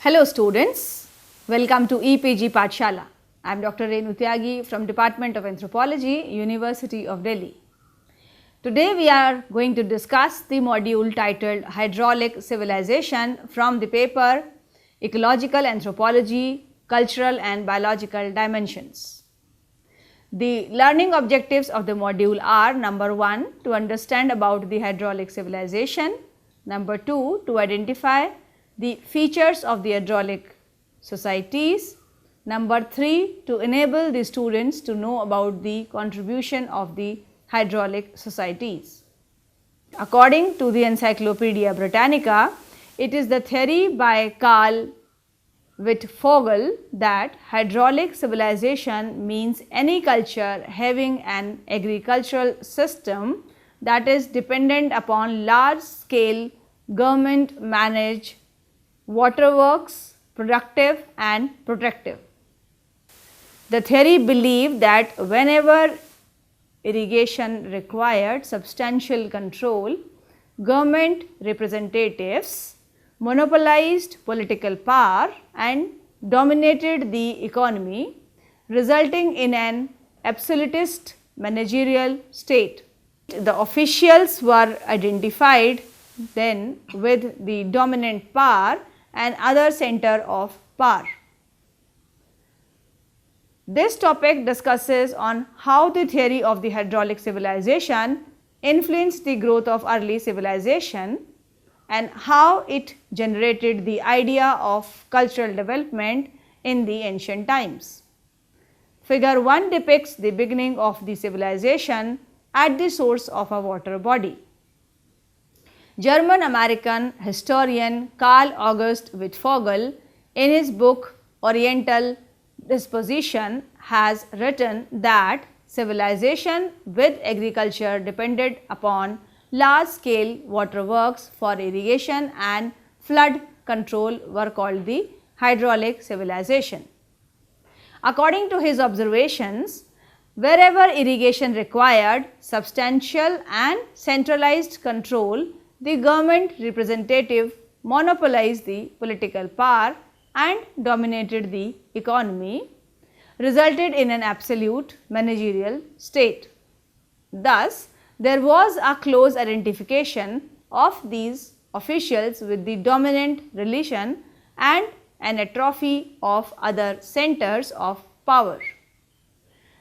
Hello students, welcome to EPG Pathshala. I am Dr. Renu Tyagi from Department of Anthropology, University of Delhi. Today we are going to discuss the module titled Hydraulic Civilization from the paper Ecological Anthropology, Cultural and Biological Dimensions. The learning objectives of the module are: number 1, to understand about the hydraulic civilization; number 2, to identify the features of the hydraulic societies; number 3, to enable the students to know about the contribution of the hydraulic societies. According to the Encyclopedia Britannica, it is the theory by Carl Wittfogel that hydraulic civilization means any culture having an agricultural system that is dependent upon large scale government managed waterworks, productive and protective. The theory believed that whenever irrigation required substantial control, government representatives monopolized political power and dominated the economy, resulting in an absolutist managerial state. The officials were identified then with the dominant power and other center of power. This topic discusses on how the theory of the hydraulic civilization influenced the growth of early civilization and how it generated the idea of cultural development in the ancient times. Figure 1 depicts the beginning of the civilization at the source of a water body. German-American historian Carl August Wittfogel, in his book Oriental Disposition, has written that civilization with agriculture depended upon large-scale waterworks for irrigation and flood control were called the hydraulic civilization. According to his observations, wherever irrigation required substantial and centralized control, the government representative monopolized the political power and dominated the economy, resulted in an absolute managerial state. Thus, there was a close identification of these officials with the dominant religion and an atrophy of other centers of power.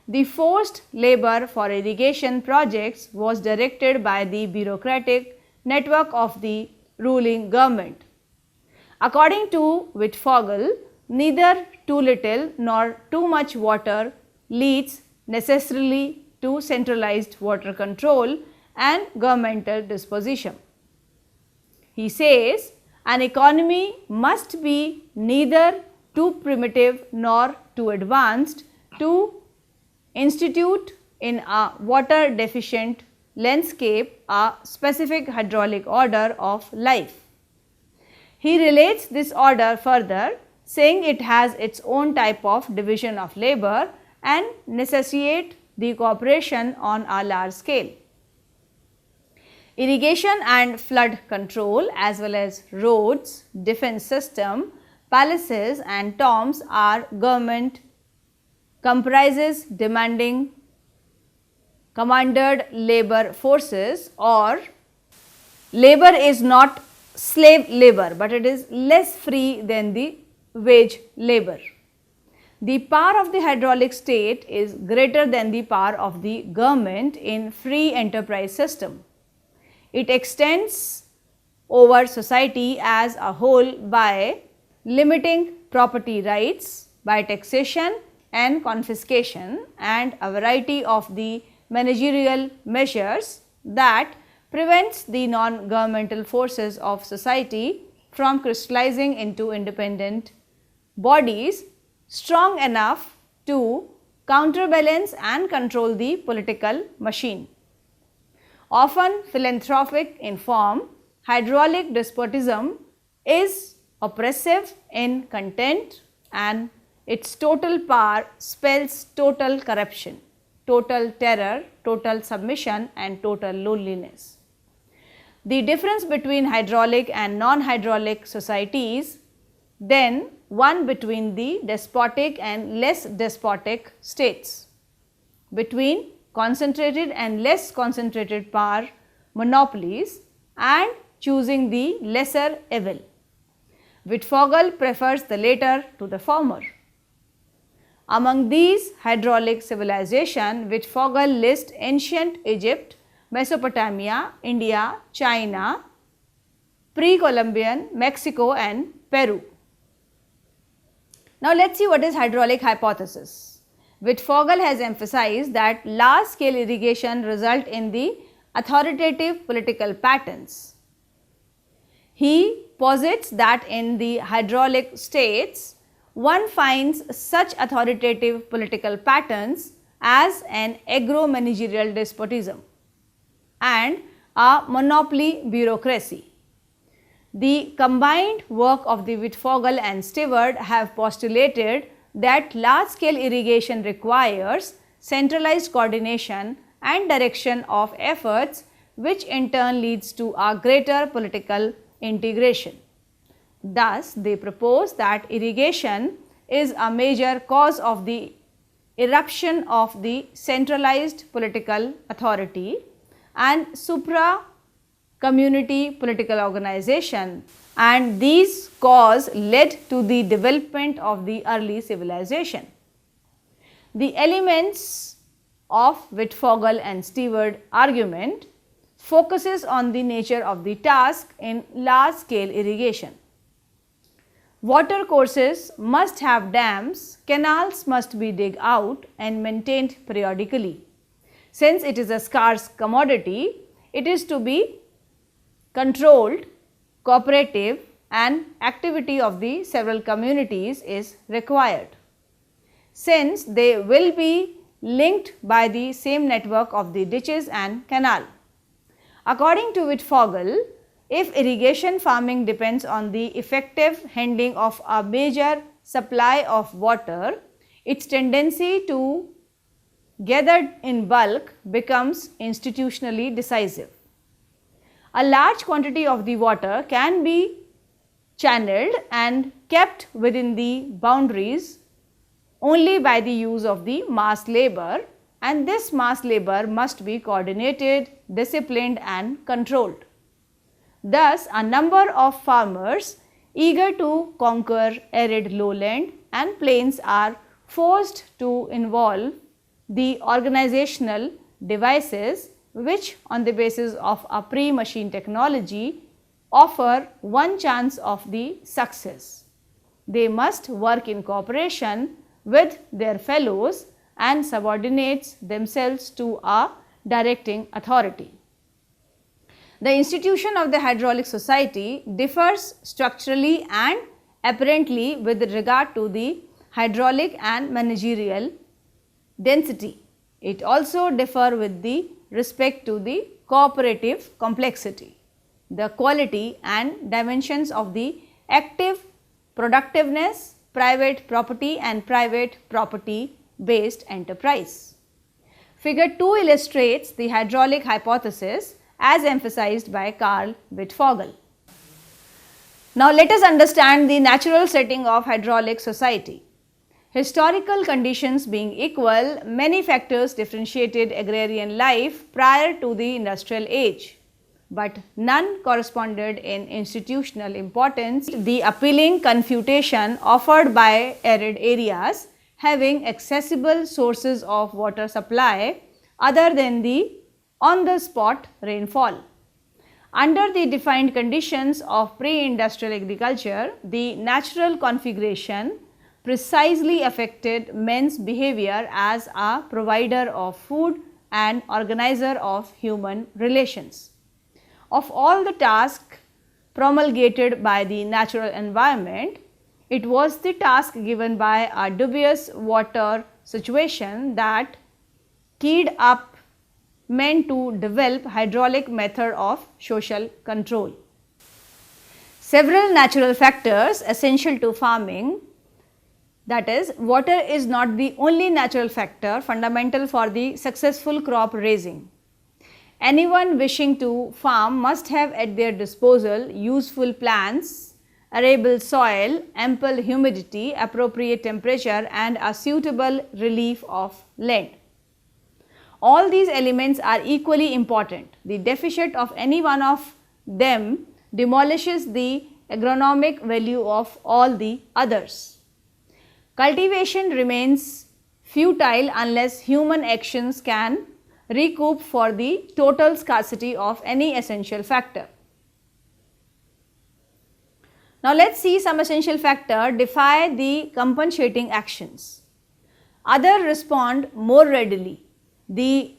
The forced labor for irrigation projects was directed by the bureaucratic network of the ruling government. According to Wittfogel, neither too little nor too much water leads necessarily to centralized water control and governmental disposition. He says an economy must be neither too primitive nor too advanced to institute in a water deficient landscape a specific hydraulic order of life. He relates this order further, saying it has its own type of division of labor and necessitate the cooperation on a large scale. Irrigation and flood control as well as roads, defense system, palaces and tombs are government comprises demanding commanded labor forces, or labor is not slave labor, but it is less free than the wage labor. The power of the hydraulic state is greater than the power of the government in free enterprise system. It extends over society as a whole by limiting property rights, by taxation and confiscation, and a variety of the managerial measures that prevents the non-governmental forces of society from crystallizing into independent bodies strong enough to counterbalance and control the political machine. Often philanthropic in form, hydraulic despotism is oppressive in content and its total power spells total corruption, total terror, total submission and total loneliness. The difference between hydraulic and non-hydraulic societies then one between the despotic and less despotic states, between concentrated and less concentrated power monopolies, and choosing the lesser evil. Wittfogel prefers the latter to the former. Among these hydraulic civilization, Wittfogel lists ancient Egypt, Mesopotamia, India, China, pre-Columbian, Mexico and Peru. Now let us see what is hydraulic hypothesis. Wittfogel has emphasized that large scale irrigation result in the authoritative political patterns. He posits that in the hydraulic states, one finds such authoritative political patterns as an agro-managerial despotism and a monopoly bureaucracy. The combined work of the Wittfogel and Stewart have postulated that large-scale irrigation requires centralized coordination and direction of efforts, which in turn leads to a greater political integration. Thus, they propose that irrigation is a major cause of the eruption of the centralized political authority and supra-community political organization, and these cause led to the development of the early civilization. The elements of Wittfogel and Stewart argument focuses on the nature of the task in large-scale irrigation. Water courses must have dams, canals must be dug out and maintained periodically. Since it is a scarce commodity, it is to be controlled, cooperative, and activity of the several communities is required, since they will be linked by the same network of the ditches and canal. According to Wittfogel, if irrigation farming depends on the effective handling of a major supply of water, its tendency to gather in bulk becomes institutionally decisive. A large quantity of the water can be channeled and kept within the boundaries only by the use of the mass labor, and this mass labor must be coordinated, disciplined and controlled. Thus, a number of farmers eager to conquer arid lowland and plains are forced to involve the organizational devices which, on the basis of a pre-machine technology, offer one chance of the success. They must work in cooperation with their fellows and subordinates themselves to a directing authority. The institution of the hydraulic society differs structurally and apparently with regard to the hydraulic and managerial density. It also differs with the respect to the cooperative complexity, the quality and dimensions of the active productiveness, private property and private property based enterprise. Figure 2 illustrates the hydraulic hypothesis as emphasized by Carl Wittfogel. Now let us understand the natural setting of hydraulic society. Historical conditions being equal, many factors differentiated agrarian life prior to the industrial age, but none corresponded in institutional importance. The appealing confutation offered by arid areas having accessible sources of water supply other than the on-the-spot rainfall. Under the defined conditions of pre-industrial agriculture, the natural configuration precisely affected men's behavior as a provider of food and organizer of human relations. Of all the tasks promulgated by the natural environment, it was the task given by a dubious water situation that keyed up men to develop hydraulic method of social control. Several natural factors essential to farming, that is, water is not the only natural factor fundamental for the successful crop raising. Anyone wishing to farm must have at their disposal useful plants arable soil, ample humidity, appropriate temperature and a suitable relief of land. All these elements are equally important. The deficit of any one of them demolishes the agronomic value of all the others. Cultivation remains futile unless human actions can recoup for the total scarcity of any essential factor. Now, let us see some essential factor defy the compensating actions. Others respond more readily. The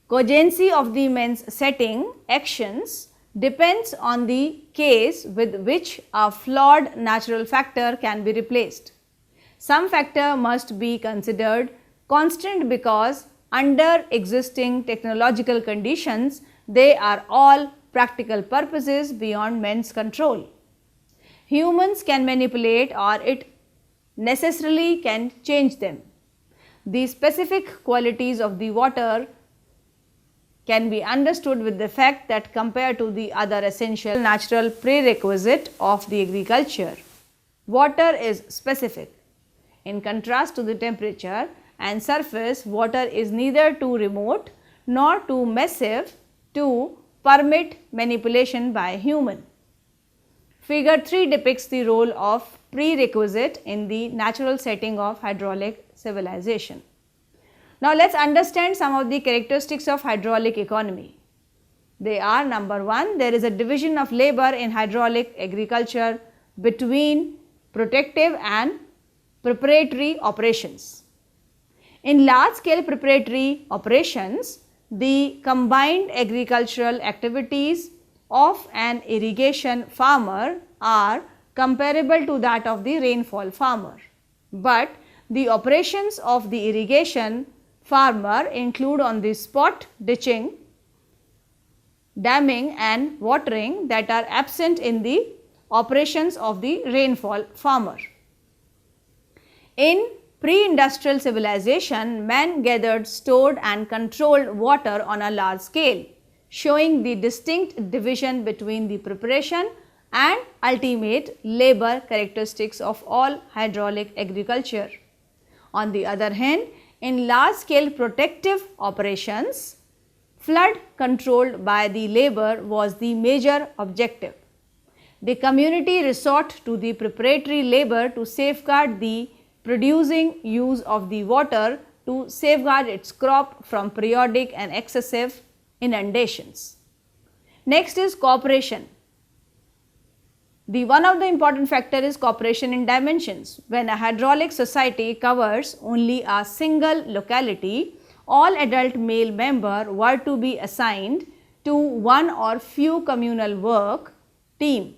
cogency of the means setting actions depends on the case with which a flawed natural factor can be replaced. Some factor must be considered constant because under existing technological conditions, they are all practical purposes beyond man's control. Humans can manipulate or it necessarily can change them. The specific qualities of the water can be understood with the fact that compared to the other essential natural prerequisite of the agriculture, water is specific. In contrast to the temperature and surface, water is neither too remote nor too massive to permit manipulation by human. Figure 3 depicts the role of prerequisite in the natural setting of hydraulic civilization. Now, let us understand some of the characteristics of hydraulic economy. They are: number 1, there is a division of labor in hydraulic agriculture between protective and preparatory operations. In large scale preparatory operations, the combined agricultural activities of an irrigation farmer are comparable to that of the rainfall farmer, but the operations of the irrigation farmer include on the spot ditching, damming and watering that are absent in the operations of the rainfall farmer. In pre-industrial civilization, man gathered, stored and controlled water on a large scale, showing the distinct division between the preparation and ultimate labor characteristics of all hydraulic agriculture. On the other hand, in large scale protective operations, flood controlled by the labor was the major objective. The community resort to the preparatory labor to safeguard the producing use of the water to safeguard its crop from periodic and excessive inundations. Next is cooperation. One of the important factor is cooperation in dimensions. When a hydraulic society covers only a single locality, all adult male members were to be assigned to one or few communal work team.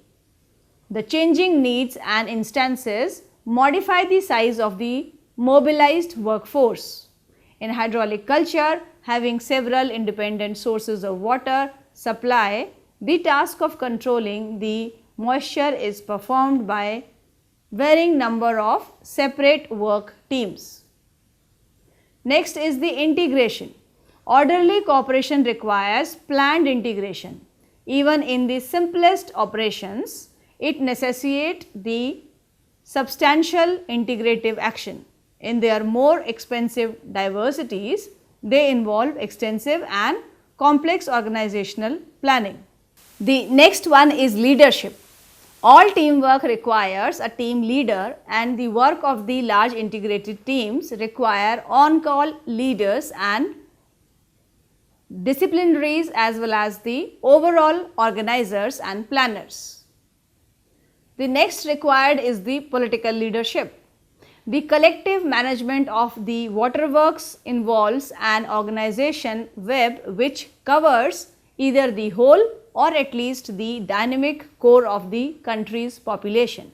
The changing needs and instances modify the size of the mobilized workforce. In hydraulic culture, having several independent sources of water supply, the task of controlling the moisture is performed by varying number of separate work teams. Next is the integration. Orderly cooperation requires planned integration. Even in the simplest operations, it necessitates the substantial integrative action. In their more expensive diversities, they involve extensive and complex organizational planning. The next one is leadership. All teamwork requires a team leader, and the work of the large integrated teams require on-call leaders and disciplinaries as well as the overall organizers and planners. The next required is the political leadership. The collective management of the waterworks involves an organization web which covers either the whole or at least the dynamic core of the country's population.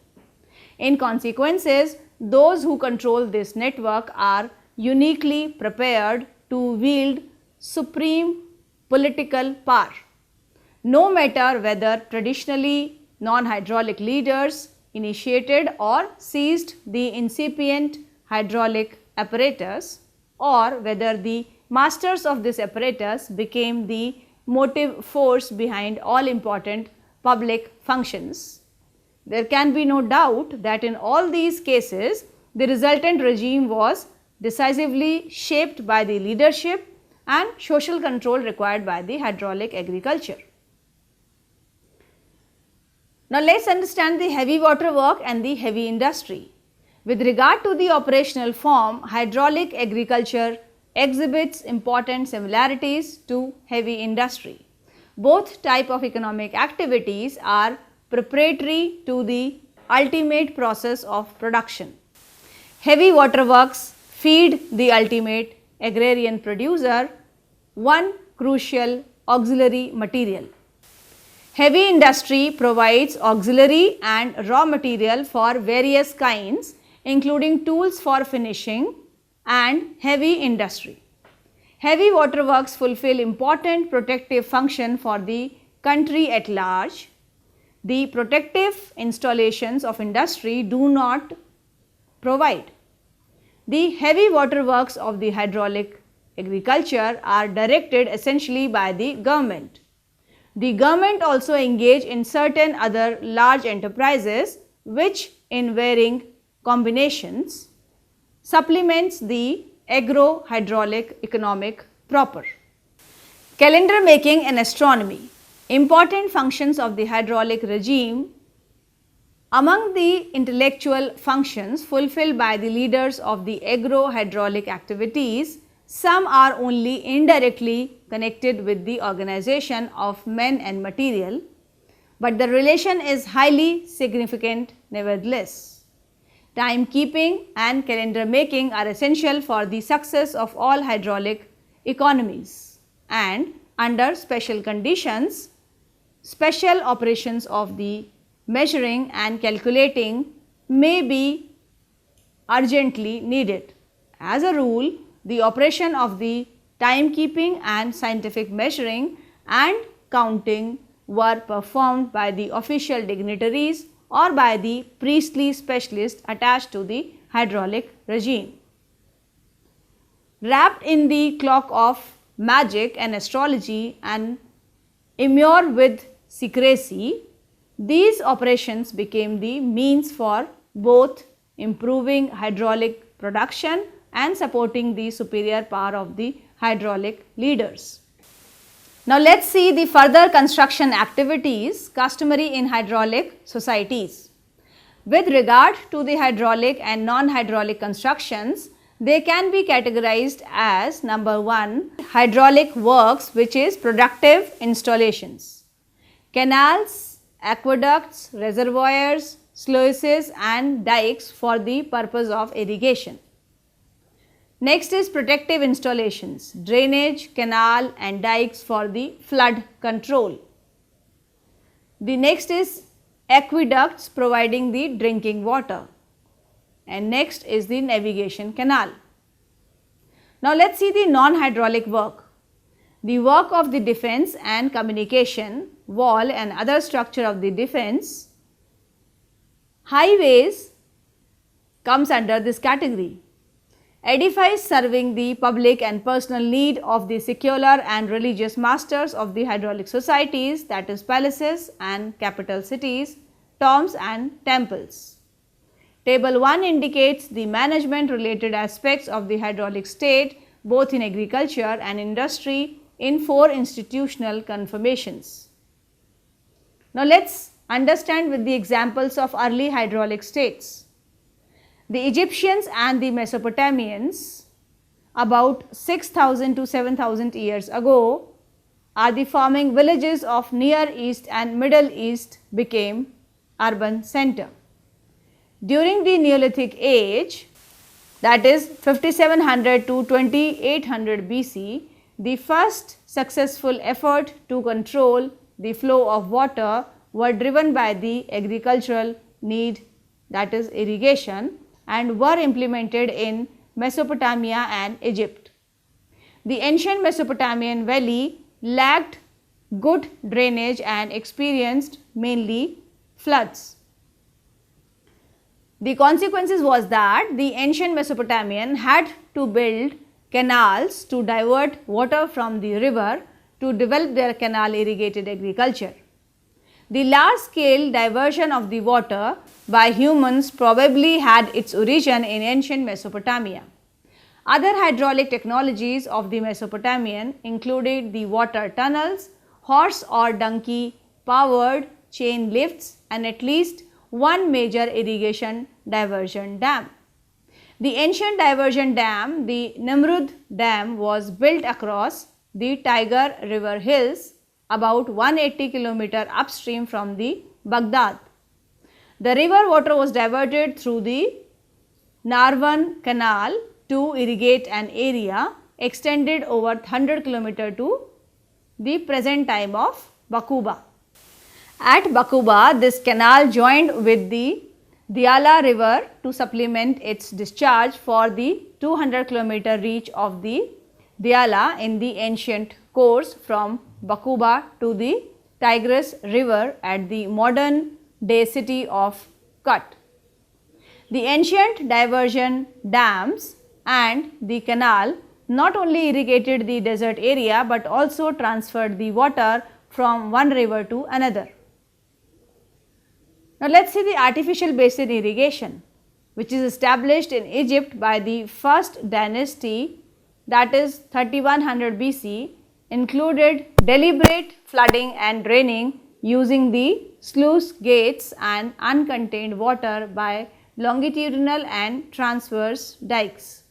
In consequences, those who control this network are uniquely prepared to wield supreme political power. No matter whether traditionally non-hydraulic leaders initiated or seized the incipient hydraulic apparatus, or whether the masters of this apparatus became the motive force behind all important public functions. there can be no doubt that in all these cases, the resultant regime was decisively shaped by the leadership and social control required by the hydraulic agriculture. Now, let us understand the heavy water work and the heavy industry. With regard to the operational form, hydraulic agriculture exhibits important similarities to heavy industry. Both type of economic activities are preparatory to the ultimate process of production. Heavy waterworks feed the ultimate agrarian producer one crucial auxiliary material. Heavy industry provides auxiliary and raw material for various kinds, including tools for finishing and heavy industry. Heavy waterworks fulfill important protective function for the country at large. The protective installations of industry do not provide. The heavy waterworks of the hydraulic agriculture are directed essentially by the government. The government also engage in certain other large enterprises which in varying combinations supplements the agro-hydraulic economic proper. Calendar making and astronomy, important functions of the hydraulic regime. Among the intellectual functions fulfilled by the leaders of the agro-hydraulic activities, some are only indirectly connected with the organization of men and material, but the relation is highly significant nevertheless. Timekeeping and calendar making are essential for the success of all hydraulic economies, and under special conditions, special operations of the measuring and calculating may be urgently needed. As a rule, the operation of the timekeeping and scientific measuring and counting were performed by the official dignitaries or by the priestly specialists attached to the hydraulic regime. Wrapped in the cloak of magic and astrology and immured with secrecy, these operations became the means for both improving hydraulic production and supporting the superior power of the hydraulic leaders. Now, let us see the further construction activities customary in hydraulic societies. With regard to the hydraulic and non-hydraulic constructions, they can be categorized as number 1, hydraulic works, which is productive installations, canals, aqueducts, reservoirs, sluices and dikes for the purpose of irrigation. Next is protective installations, drainage, canal and dikes for the flood control. The next is aqueducts providing the drinking water, and next is the navigation canal. Now, let us see the non-hydraulic work. The work of the defense and communication, wall and other structure of the defense. Highways comes under this category. Edifices serving the public and personal need of the secular and religious masters of the hydraulic societies, that is palaces and capital cities, tombs and temples. Table 1 indicates the management related aspects of the hydraulic state both in agriculture and industry in 4 institutional conformations. Now, let us understand with the examples of early hydraulic states. The Egyptians and the Mesopotamians about 6000 to 7000 years ago are the farming villages of Near East and Middle East became urban center. During the Neolithic age, that is 5700 to 2800 BC, the first successful effort to control the flow of water were driven by the agricultural need, that is irrigation, and were implemented in Mesopotamia and Egypt. The ancient Mesopotamian valley lacked good drainage and experienced mainly floods. The consequences was that the ancient Mesopotamian had to build canals to divert water from the river to develop their canal irrigated agriculture. The large scale diversion of the water by humans probably had its origin in ancient Mesopotamia. Other hydraulic technologies of the Mesopotamian included the water tunnels, horse or donkey powered chain lifts, and at least one major irrigation diversion dam. The ancient diversion dam, the Nimrud Dam, was built across the Tiger River hills about 180 km upstream from the Baghdad. The river water was diverted through the Narvan Canal to irrigate an area extended over 100 km to the present time of Bakuba. At Bakuba, this canal joined with the Diyala river to supplement its discharge for the 200 km reach of the Diyala in the ancient course from Bakuba to the Tigris river at the modern day city of Kut. The ancient diversion dams and the canal not only irrigated the desert area but also transferred the water from one river to another. Now, let us see the artificial basin irrigation, which is established in Egypt by the first dynasty, that is 3100 BC, included deliberate flooding and draining using the sluice gates and uncontained water by longitudinal and transverse dikes.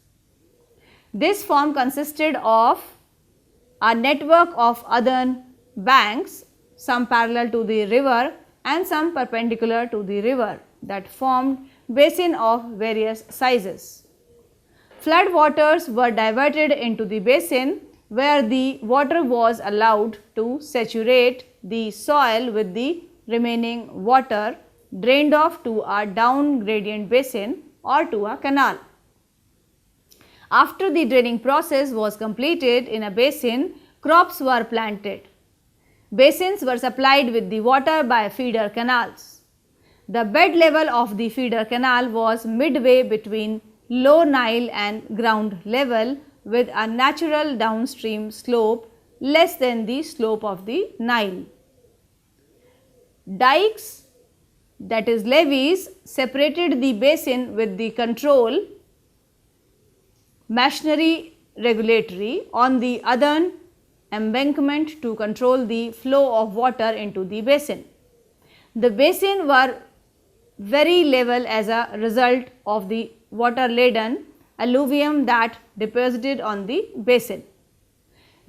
This form consisted of a network of earthen banks, some parallel to the river and some perpendicular to the river, that formed basin of various sizes. Flood waters were diverted into the basin where the water was allowed to saturate the soil with the remaining water drained off to a down gradient basin or to a canal. After the draining process was completed in a basin, crops were planted. Basins were supplied with the water by feeder canals. The bed level of the feeder canal was midway between low Nile and ground level, with a natural downstream slope less than the slope of the Nile. Dikes, that is levees, separated the basin with the control machinery regulatory on the earthen embankment to control the flow of water into the basin. The basin were very level as a result of the water laden alluvium that deposited on the basin.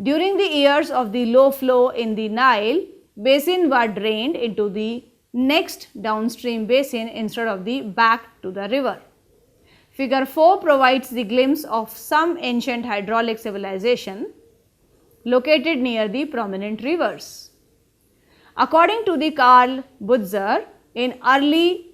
During the years of the low flow in the Nile, basin were drained into the next downstream basin instead of the back to the river. Figure 4 provides the glimpse of some ancient hydraulic civilization located near the prominent rivers. According to the Carl Butzer, in early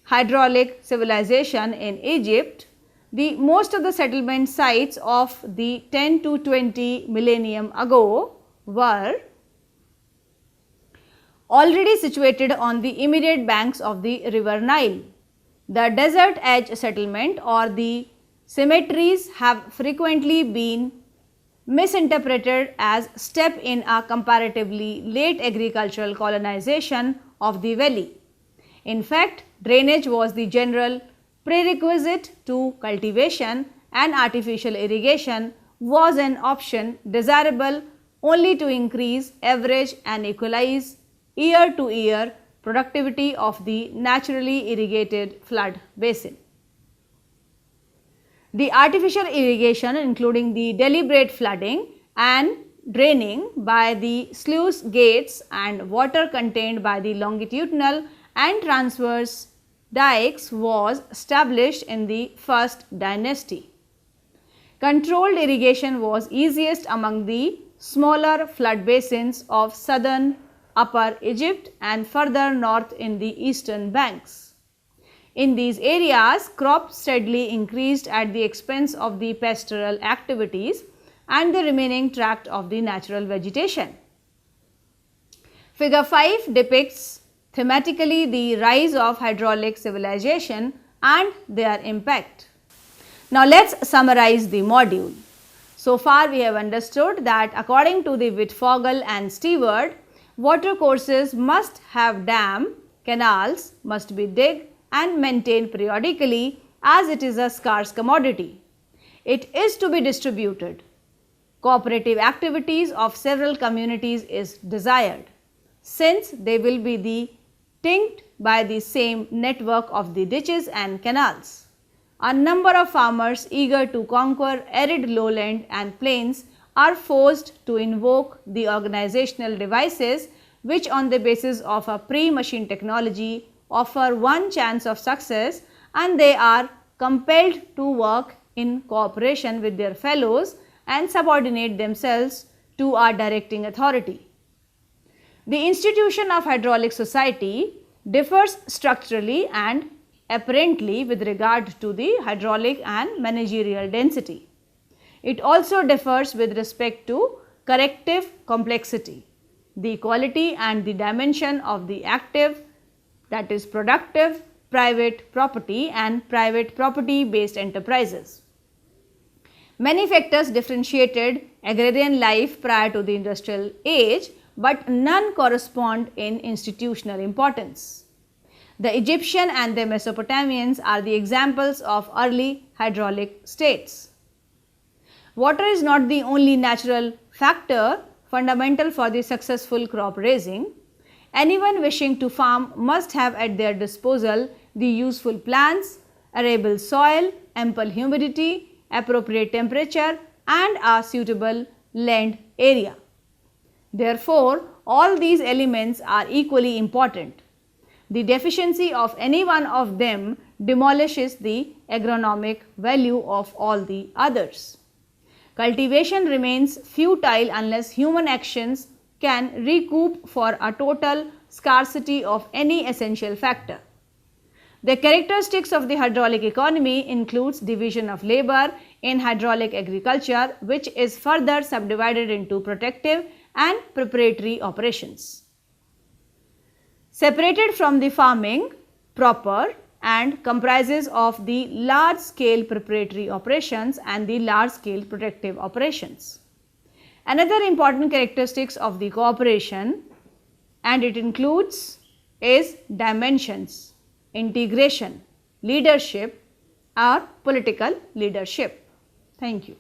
hydraulic civilization in Egypt, the most of the settlement sites of the 10 to 20 millennium ago were already situated on the immediate banks of the river Nile. The desert edge settlement or the cemeteries have frequently been misinterpreted as step in a comparatively late agricultural colonization of the valley. In fact, drainage was the general prerequisite to cultivation, and artificial irrigation was an option desirable only to increase average and equalize year to year productivity of the naturally irrigated flood basin. The artificial irrigation, including the deliberate flooding and draining by the sluice gates and water contained by the longitudinal and transverse dikes, was established in the first dynasty. Controlled irrigation was easiest among the smaller flood basins of southern Upper Egypt and further north in the eastern banks. In these areas, crops steadily increased at the expense of the pastoral activities and the remaining tract of the natural vegetation. Figure 5 depicts thematically the rise of hydraulic civilization and their impact. Now, let us summarize the module. So far we have understood that according to the Wittfogel and Stewart, Water courses must have dam, canals must be dug and maintained periodically as it is a scarce commodity. It is to be distributed. Cooperative activities of several communities is desired, since they will be linked by the same network of the ditches and canals. A number of farmers eager to conquer arid lowland and plains are forced to invoke the organizational devices which on the basis of a pre-machine technology offer one chance of success, and they are compelled to work in cooperation with their fellows and subordinate themselves to a directing authority. The institution of hydraulic society differs structurally and apparently with regard to the hydraulic and managerial density. It also differs with respect to corrective complexity, the quality and the dimension of the active, that is productive, private property and private property based enterprises. Many factors differentiated agrarian life prior to the industrial age, but none correspond in institutional importance. The Egyptian and the Mesopotamians are the examples of early hydraulic states. Water is not the only natural factor fundamental for the successful crop raising. Anyone wishing to farm must have at their disposal the useful plants, arable soil, ample humidity, appropriate temperature and a suitable land area. Therefore, all these elements are equally important. The deficiency of any one of them demolishes the agronomic value of all the others. Cultivation remains futile unless human actions can recoup for a total scarcity of any essential factor. The characteristics of the hydraulic economy includes division of labor in hydraulic agriculture, which is further subdivided into protective and preparatory operations. Separated from the farming proper and comprises of the large scale preparatory operations and the large scale protective operations. Another important characteristics of the cooperation, and it includes, is dimensions, integration, leadership or political leadership. Thank you.